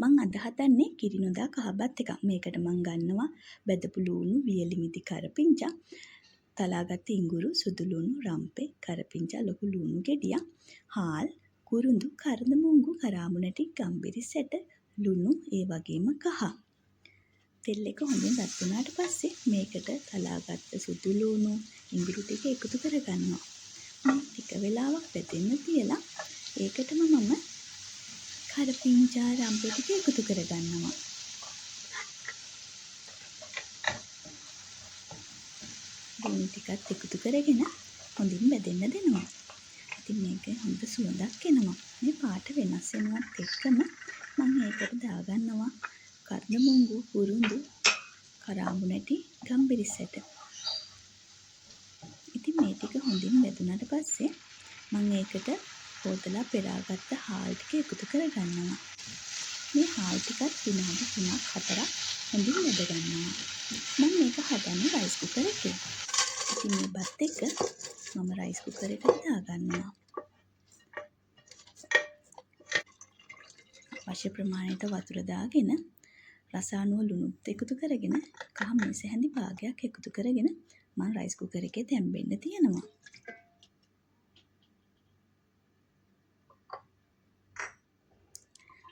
මං අද හදන්නේ කිරි නොදා කහබත් එකක්. මේකට මං ගන්නවා බැදපු ලූණු, වියලි මිදි, කරපිංචා, තලාගත්ත ඉඟුරු, සුදු ලුණු, රම්පේ, කරපිංචා, ලොකු ලුණු ගෙඩියක්, හාල්, කුරුඳු, කරදමුංගු, කරාඹුනැටි, ගම්බිරිස් ඇට, ලුණු, ඒ වගේම කහ. තෙල් එක හොඳින් රත් වුණාට පස්සේ මේකට තලාගත්ත සුදු ලුණු, ඉඟුරු ටික එකතු කරගන්නවා. මේ ටික වෙලාවක් වැදෙන්න තියලා ඒකටම මම කරපිංචා, රම්පේ ටික එකතු කරගන්නවා. ලුණු ටිකත් එකතු කරගෙන හොඳින් බැදෙන්න දෙනවා. ඉතින් මේක හොඳ සුවඳක් එනවා. මේ පාට වෙනස් වෙනවත් එක්කම මම ඒකට දාගන්නවා කරදමුංගු, කුරුඳු, කරාඹුනැටි, ගම්බිරිස් ඇට. ඉතින් මේ ටික හොඳින් බැදුනට පස්සේ මම ඒකට හොදලා පෙරාගත්ත හාල් ටික එකතු කරගන්නවා. මේ හාල් ටිකත් විනාඩි 3ක් 4ක් හොඳින් බැද ගන්නවා. මම මේක හදන්නේ රයිස් කුකර් එකේ. ඉතින් මේ බත් එක මම රයිස් කුකර් එකට දාගන්නවා. අවශ්‍ය ප්‍රමාණයට වතුර දාගෙන රස අනුව ලුණුත් එකතු කරගෙන කහ මිරිස් හැඳි භාගයක් එකතු කරගෙන මම රයිස් කුකර් එකේ තැම්බෙන්න තියනවා.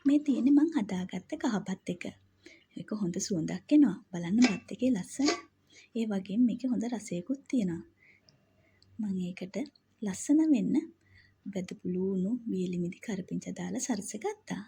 මේ තියෙන්නේ මං හදාගත්ත කහපත් එක. ඒක හොඳ සුවඳක් එනවා. බලන්න බත් එකේ ලස්සන. ඒ වගේම මේකේ හොඳ රසයකුත් තියෙනවා. මම ඒකට ලස්සන වෙන්න බැදපු ලූණු, වියලි මිදි, කරපිංචා දාලා සරස ගත්තා.